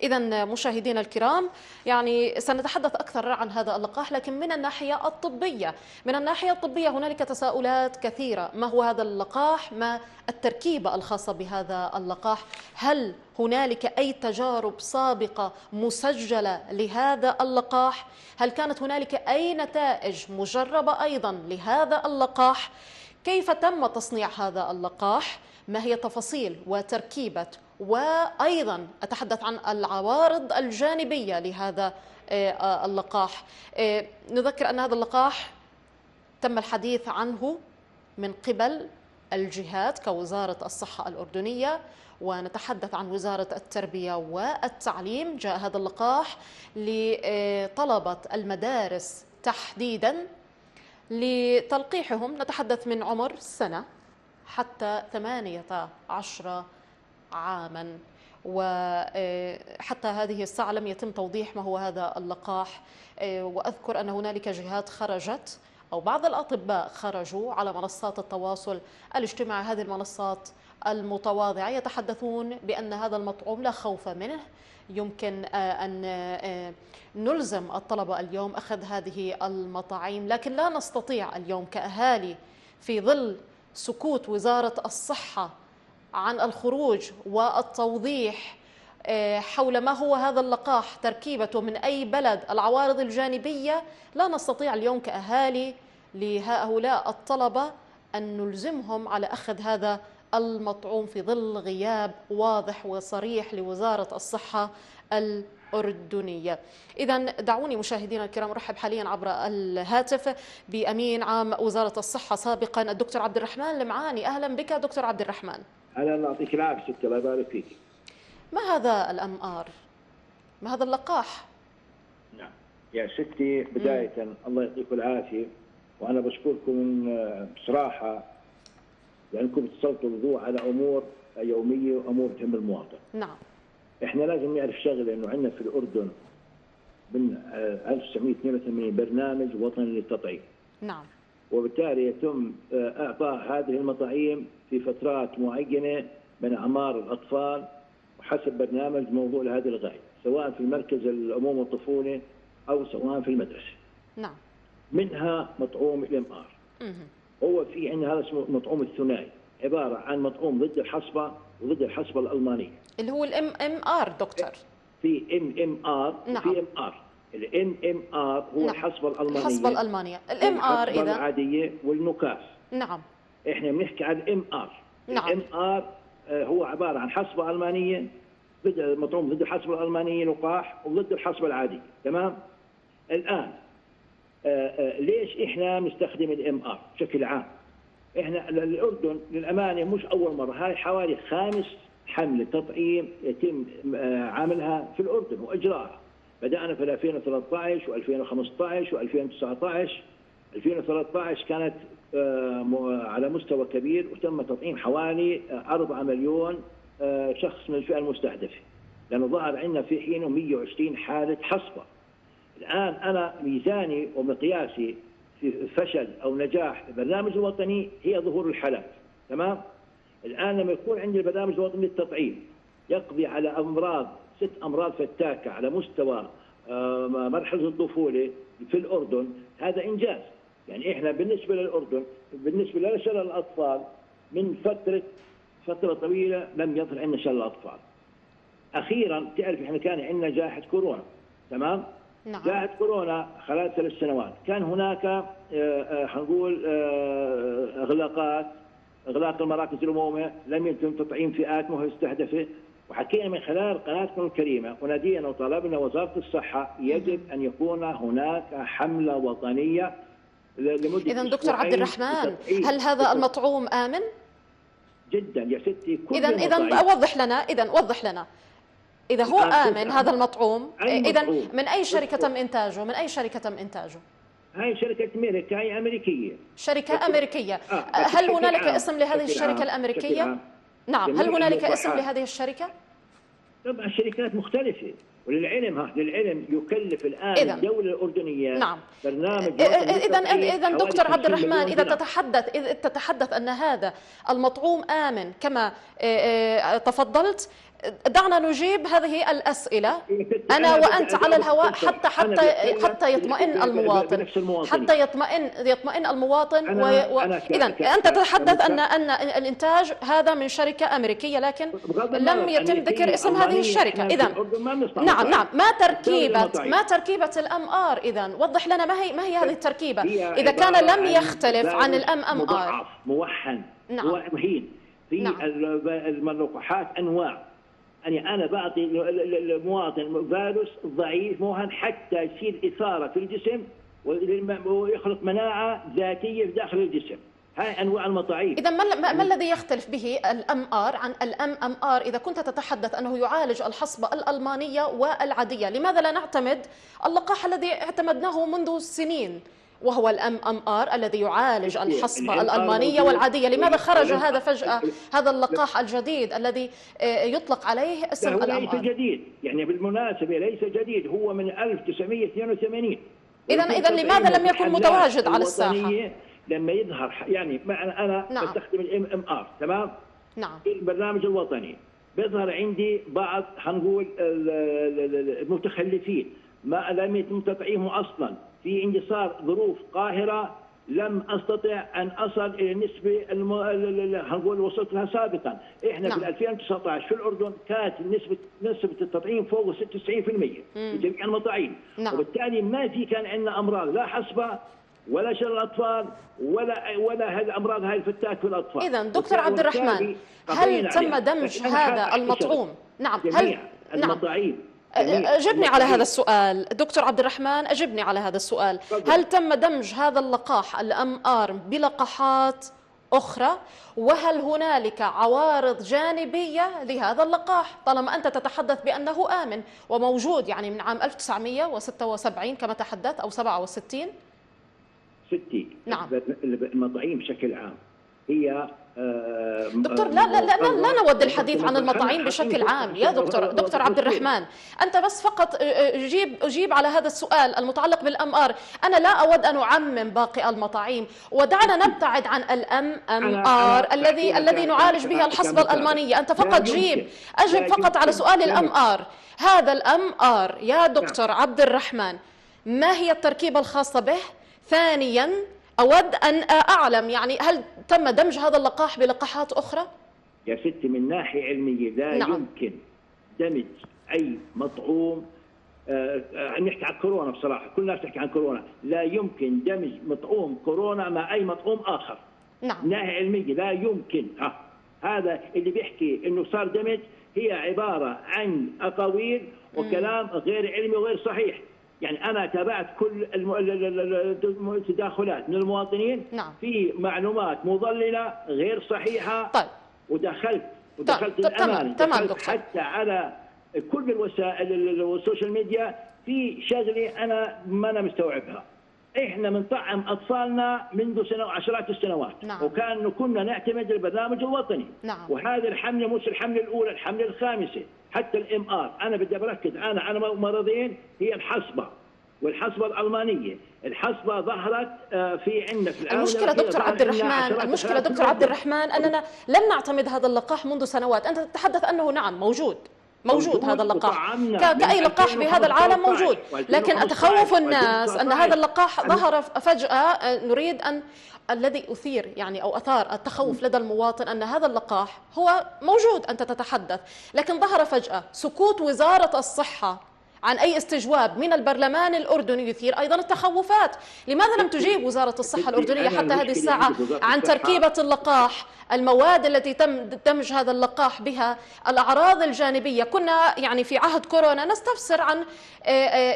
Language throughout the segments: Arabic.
إذا مشاهدينا الكرام، يعني سنتحدث أكثر عن هذا اللقاح، لكن من الناحية الطبية. من الناحية الطبية هنالك تساؤلات كثيرة. ما هو هذا اللقاح؟ ما التركيبة الخاصة بهذا اللقاح؟ هل هنالك أي تجارب سابقة مسجلة لهذا اللقاح؟ هل كانت هنالك أي نتائج مجربة أيضا لهذا اللقاح؟ كيف تم تصنيع هذا اللقاح؟ ما هي تفاصيل وتركيبة، وأيضا أتحدث عن العوارض الجانبية لهذا اللقاح. نذكر أن هذا اللقاح تم الحديث عنه من قبل الجهات كوزارة الصحة الأردنية، ونتحدث عن وزارة التربية والتعليم. جاء هذا اللقاح لطلبة المدارس تحديدا لتلقيحهم، نتحدث من عمر سنة حتى 18 عاما، وحتى هذه الساعة لم يتم توضيح ما هو هذا اللقاح. وأذكر أن هنالك جهات خرجت أو بعض الأطباء خرجوا على منصات التواصل الاجتماعي، هذه المنصات المتواضعة، يتحدثون بأن هذا المطعوم لا خوف منه، يمكن أن نلزم الطلبة اليوم أخذ هذه المطاعيم، لكن لا نستطيع اليوم كأهالي في ظل سكوت وزارة الصحة عن الخروج والتوضيح حول ما هو هذا اللقاح، تركيبته من أي بلد، العوارض الجانبية. لا نستطيع اليوم كأهالي لهؤلاء الطلبة أن نلزمهم على أخذ هذا المطعوم في ظل غياب واضح وصريح لوزارة الصحة الأردنية. إذا دعوني مشاهدينا الكرام أرحب حاليا عبر الهاتف بأمين عام وزارة الصحة سابقا الدكتور عبد الرحمن المعاني. أهلا بك دكتور عبد الرحمن. أهلا، الله يعطيك العافية ستي، الله يبارك فيك. ما هذا الMR؟ ما هذا اللقاح؟ نعم يا ستي، بداية الله يعطيكم العافية، وأنا بشكركم بصراحة لأنكم تسلطوا الضوء على أمور يومية وأمور تهم المواطن. نعم. إحنا لازم نعرف شغلة، إنه عندنا في الأردن من 1982 برنامج وطني للتطعيم. نعم. وبالتالي يتم إعطاء هذه المطاعيم في فترات معينة من أعمار الأطفال وحسب برنامج موضوع لهذه الغاية، سواء في المركز العموم والطفولة أو سواء في المدرسة. نعم. منها مطعوم الMR. هو في عندنا هذا اسمه مطعوم الثنائي، عبارة عن مطعوم ضد الحصبة وضد الحصبة الألمانية، اللي هو الMMR دكتور. في MMR. نعم. في MR. الMMR هو نعم. الحصبة الألمانية. الحصبة الألمانية. الMR إذا العادية والنكاس. نعم. احنا بنحكي عن الMR. نعم. الMR هو عبارة عن حصبة ألمانية ضد مطعوم ضد الحصبة الألمانية لقاح وضد الحصبة العادية. تمام. الآن ليش احنا بنستخدم الMR بشكل عام؟ احنا الأردن للأمانة مش أول مرة، هاي حوالي 5 حملة تطعيم يتم عملها في الأردن وإجراءها. بدأنا في 2013 و2015 و2019. 2013 كانت على مستوى كبير وتم تطعيم حوالي 4 مليون شخص من الفئة المستهدفة، لأنه ظهر عندنا في حينه 120 حالة حصبة. الآن أنا ميزاني ومقياسي في فشل أو نجاح البرنامج الوطني هي ظهور الحالات. تمام؟ الآن لما يكون عندي البرنامج الوطني للتطعيم يقضي على أمراض 6 أمراض فتاكة على مستوى مرحلة الطفولة في الأردن، هذا إنجاز. يعني إحنا بالنسبة للأردن، بالنسبة لشلل الأطفال، من فترة طويلة لم يظهر عندنا شلل الأطفال. أخيرا تعرف إحنا كان عندنا جائحة كورونا. تمام؟ نعم. جائحة كورونا خلال 3 سنوات كان هناك هنقول إغلاق المراكز العمومية، لم يتم تطعيم فئات مستهدفة. وحكينا من خلال قناتكم الكريمة ونادينا وطلبنا وزارة الصحة يجب أن يكون هناك حملة وطنية لمدة. إذا دكتور عبد الرحمن، هل هذا المطعوم آمن؟ جدا يا ستي. إذا وضح لنا إذا هو آمن هذا المطعوم. إذا من أي شركة تم إنتاجه؟ من أي شركة تم إنتاجه؟ هاي شركة ميريكا، هي أمريكية. شركة أمريكية. هل هنالك اسم لهذه الشركة الأمريكية؟ نعم. هل هنالك اسم لهذه الشركة؟ طبعا الشركات مختلفة، للعلم يكلف الآن الدولة الأردنية. نعم. برنامج. إذا دكتور عبد الرحمن، إذا تتحدث أن هذا المطعوم آمن كما تفضلت، دعنا نجيب هذه الأسئلة أنا وأنت على الهواء حتى يطمئن المواطن، حتى يطمئن المواطن. إذا أنت تتحدث أن الإنتاج هذا من شركة أمريكية، لكن لم يتم ذكر اسم هذه الشركة. إذا نعم، ما تركيبة الأم آر؟ إذا وضح لنا ما هي هذه التركيبة إذا كان لم يختلف عن الأم آر. موحد ومهين في اللقاحات أنواع. يعني أنا بعطي المواطن فيروس ضعيف موهن حتى يصير إثارة في الجسم ويخلق مناعة ذاتية في داخل الجسم. هاي أنواع المطاعيم. إذا ما الذي يختلف به الأم آر عن الأم أم آر إذا كنت تتحدث أنه يعالج الحصبة الألمانية والعادية؟ لماذا لا نعتمد اللقاح الذي اعتمدناه منذ سنين وهو الأم أم آر الذي يعالج الحصبة الألمانية والعادية؟ لماذا خرج هذا فجأة، هذا اللقاح الجديد الذي يطلق عليه اسم الأم آر؟ ليس جديد، يعني بالمناسبة ليس جديد، هو من 1982. إذا لماذا لم يكن متواجد على الساحة؟ لما يظهر، يعني أنا بستخدم الام ام ار، تمام؟ نعم. البرنامج الوطني بيظهر عندي بعض هنقول المتخلفين ما لم يتم تطعيمه اصلا. في عندي صار ظروف قاهره لم استطع ان اصل الى النسبه هنقول وصلت لها سابقا. احنا نعم. في 2019 في الاردن كانت نسبه التطعيم فوق 96% بجميع المطاعيم. نعم. وبالتالي ما في كان عندنا امراض لا حصبه ولا شلل الاطفال ولا هذه الامراض هاي الفتاك في الاطفال. اذا دكتور عبد الرحمن، هل تم دمج هذا المطعوم؟ نعم. هل المطاعيم أجبني على هذا السؤال دكتور عبد الرحمن، أجبني على هذا السؤال. هل تم دمج هذا اللقاح الأم آر بلقاحات أخرى؟ وهل هنالك عوارض جانبية لهذا اللقاح طالما أنت تتحدث بأنه آمن وموجود يعني من عام 1976 كما تحدث أو 67؟ نعم. المطاعيم بشكل عام هي دكتور لا نود الحديث عن المطاعيم بشكل عام يا دكتور عبد الرحمن. أنت بس فقط أجيب على هذا السؤال المتعلق بالأم آر. أنا لا أود أن أعمم باقي المطاعيم، ودعنا نبتعد عن الأم آر الذي نعالج به الحصبة الألمانية. أنت فقط أجب فقط على سؤال الأم آر. هذا الأم آر يا دكتور عبد الرحمن ما هي التركيبة الخاصة به؟ ثانيا أود أن أعلم يعني هل تم دمج هذا اللقاح بلقاحات أخرى؟ يا ستي من ناحية علمية لا يمكن دمج أي مطعوم. نحكي عن كورونا بصراحة، كل الناس تحكي عن كورونا، لا يمكن دمج مطعوم كورونا مع أي مطعوم آخر. نعم. من ناحية علمية لا يمكن. هذا اللي بيحكي إنه صار دمج هي عبارة عن أقاويل وكلام غير علمي وغير صحيح. يعني أنا تابعت كل التداخلات من المواطنين. نعم. في معلومات مضللة غير صحيحة. طيب. ودخلت تمام دكتور. حتى على كل الوسائل والسوشيال ميديا في شغلة أنا ما أنا مستوعبها. إحنا بنطعم أطفالنا منذ عشرات السنوات. نعم. كنا نعتمد البرنامج الوطني. نعم. وهذه الحملة مش الحملة الأولى، الحملة الخامسة. حتى الام ار انا بدي بركز على مرضين، هي الحصبه والحصبه الالمانيه. الحصبه ظهرت في عندنا في المشكله دكتور عبد الرحمن اننا لم نعتمد هذا اللقاح منذ سنوات. انت تتحدث انه نعم موجود هذا اللقاح كأي لقاح بهذا العالم موجود، لكن أتخوف الناس أن هذا اللقاح ظهر فجأة. نريد أن الذي أثير يعني أو أثار التخوف لدى المواطن أن هذا اللقاح هو موجود أنت تتحدث، لكن ظهر فجأة. سكوت وزارة الصحة عن أي استجواب من البرلمان الأردني يثير أيضا التخوفات. لماذا لم تجيب وزارة الصحة الأردنية حتى هذه الساعة عن تركيبة اللقاح، المواد التي تم دمج هذا اللقاح بها، الأعراض الجانبية؟ كنا يعني في عهد كورونا نستفسر عن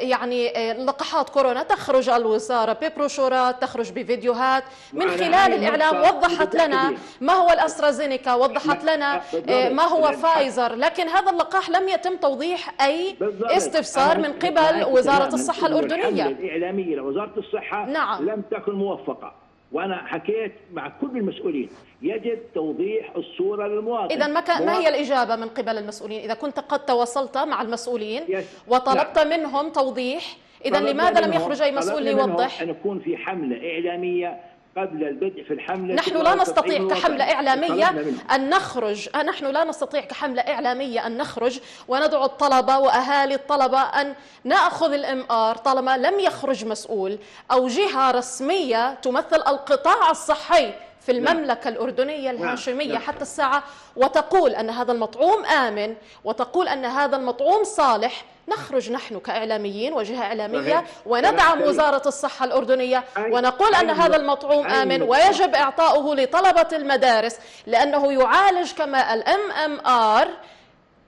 يعني لقاحات كورونا، تخرج الوزارة ببروشورات، تخرج بفيديوهات من خلال الإعلام، وضحت لنا ما هو الأسترازينيكا، وضحت لنا ما هو فايزر، لكن هذا اللقاح لم يتم توضيح أي استفسار من قبل وزارة الصحة الأردنية. الحملة الإعلامية لوزارة الصحة نعم. لم تكن موفقة، وأنا حكيت مع كل المسؤولين يجب توضيح الصورة للمواطن. إذا ما هي الإجابة من قبل المسؤولين؟ إذا كنت قد تواصلت مع المسؤولين وطلبت منهم توضيح، إذا لماذا لم يخرج أي مسؤول ليوضح؟ أن يكون في حملة إعلامية قبل البدء في الحملة. نحن لا نستطيع كحملة إعلامية أن نخرج، نحن لا نستطيع كحملة إعلامية أن نخرج وندعو الطلبة وأهالي الطلبة أن نأخذ الMR طالما لم يخرج مسؤول أو جهة رسمية تمثل القطاع الصحي في المملكة الأردنية الهاشمية حتى الساعة وتقول أن هذا المطعوم آمن وتقول أن هذا المطعوم صالح. نخرج نحن كإعلاميين وجهة إعلامية وندعم وزارة الصحة الأردنية ونقول أن هذا المطعوم آمن ويجب إعطاؤه لطلبة المدارس لأنه يعالج كما الMMR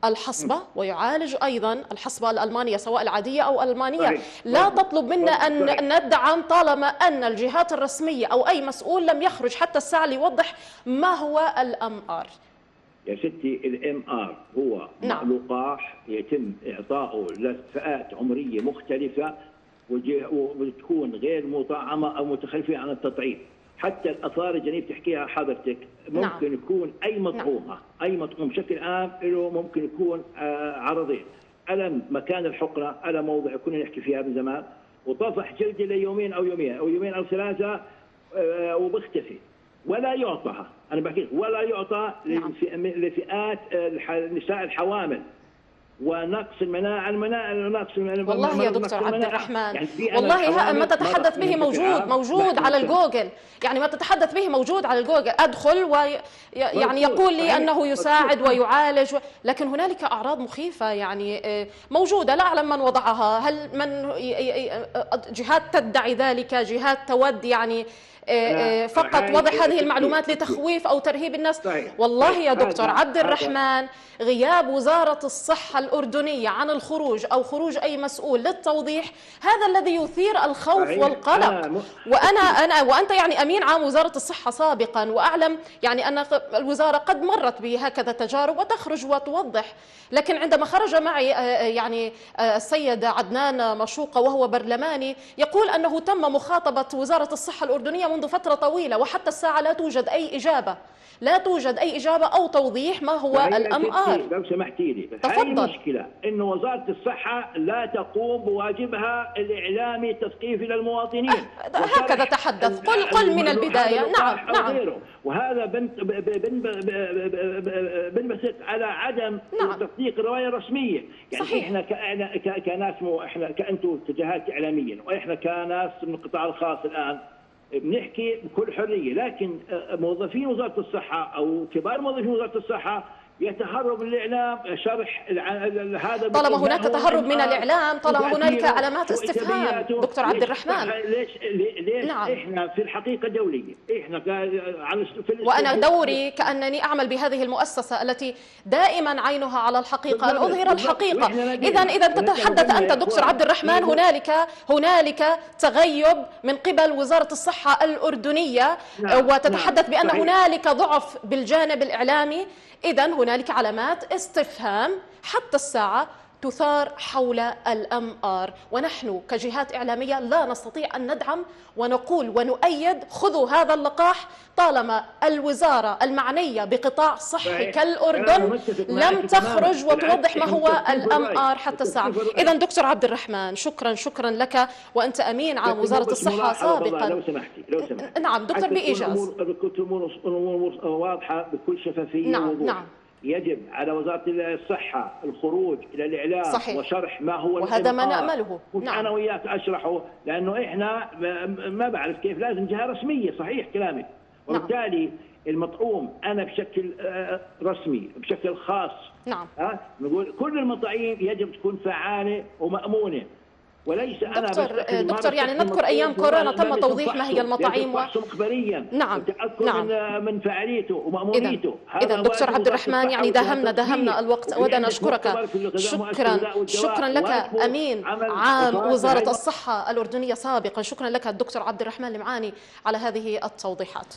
الحصبة ويعالج أيضا الحصبة الألمانية سواء العادية أو الألمانية. لا تطلب منا أن ندعم طالما أن الجهات الرسمية أو أي مسؤول لم يخرج حتى الساعة ليوضح ما هو الMR. يا ستي الMR هو لقاح يتم إعطائه لفئات عمرية مختلفة وتكون غير مطعمة أو متخلفة عن التطعيم. حتى الآثار الجانبية بتحكيها حضرتك ممكن يكون أي مطعومة أي مطعوم بشكل عام له ممكن يكون عرضين: ألم مكان الحقنة، ألم موضع كنا نحكي فيها من زمان، وطفح جلدي ليومين أو يومين أو يومين أو ثلاثة وبختفي ولا يعطى. أنا بحكي ولا يعطى لفئات النساء الحوامل ونقص المناعة نقص والله يا دكتور عبد الرحمن يعني والله ما تتحدث به موجود على الجوجل، يعني ما تتحدث به موجود على الجوجل. أدخل ويعني يقول لي أنه يساعد ويعالج، لكن هنالك أعراض مخيفة يعني موجودة لا أعلم من وضعها. هل من جهات تدعي ذلك، جهات تود يعني فقط وضع هذه المعلومات لتخويف أو ترهيب الناس؟ والله يا دكتور عبد الرحمن غياب وزارة الصحة الأردنية عن الخروج أو خروج أي مسؤول للتوضيح هذا الذي يثير الخوف والقلق. وأنت يعني أمين عام وزارة الصحة سابقا وأعلم يعني أن الوزارة قد مرت بهكذا تجارب وتخرج وتوضح، لكن عندما خرج معي يعني السيد عدنان مشوقة وهو برلماني يقول أنه تم مخاطبة وزارة الصحة الأردنية منذ فترة طويلة وحتى الساعة لا توجد أي إجابة، لا توجد أي إجابة أو توضيح ما هو الMR. لو سمحتي لي، هاي المشكلة إنه وزارة الصحة لا تقوم بواجبها الإعلامي التثقيفي للمواطنين. هكذا تحدث، قل من البداية. نعم. وهذا بنبثق على عدم تصديق الرواية الرسمية. يعني صحيح. إحنا كناس إحنا كأنتم كجهات إعلامية وإحنا كناس من القطاع الخاص الآن بنحكي بكل حرية، لكن موظفين وزارة الصحة أو كبار موظفين وزارة الصحة يتهرب من الإعلام شرح هذا. طالما هناك تهرب من الإعلام، طالما هنالك علامات استفهام دكتور عبد الرحمن. ليش إحنا في الحقيقة دولية، إحنا وأنا دوري كأنني أعمل بهذه المؤسسة التي دائما عينها على الحقيقة أن أظهر الحقيقة. إذا تتحدث أنت دكتور عبد الرحمن هنالك تغيب من قبل وزارة الصحة الأردنية وتتحدث بأن هنالك ضعف بالجانب الإعلامي، إذن هنالك علامات استفهام حتى الساعة تثار حول الMR، ونحن كجهات إعلامية لا نستطيع أن ندعم ونقول ونؤيد خذوا هذا اللقاح طالما الوزارة المعنية بقطاع صحي كالأردن لم تخرج وتوضح ما هو الMR حتى الساعة. إذن دكتور عبد الرحمن شكرا لك، وأنت أمين عام وزارة الصحة سابقا. لو سمحتي. نعم دكتور بإيجاز. الأمور واضحة بكل شفافية ووضوح. نعم. يجب على وزارة الصحة الخروج إلى الإعلام صحيح. وشرح ما هو وهذا ما نأمله. نعم. أنا وياك أشرحه لأنه إحنا ما بعرف كيف لازم جهة رسمية. صحيح كلامك. وبالتالي المطعوم أنا بشكل رسمي بشكل خاص نقول كل المطاعيم يجب تكون فعالة ومأمونة، وليس دكتور يعني نذكر أيام كورونا تم توضيح ما هي المطاعيم مخبريا نعم من فعاليته ومأمونيته. إذا دكتور عبد الرحمن يعني داهمنا الوقت، أود أن أشكرك شكرا لك أمين عام وزارة الصحة الأردنية سابقا. شكرا لك الدكتور عبد الرحمن المعاني على هذه التوضيحات.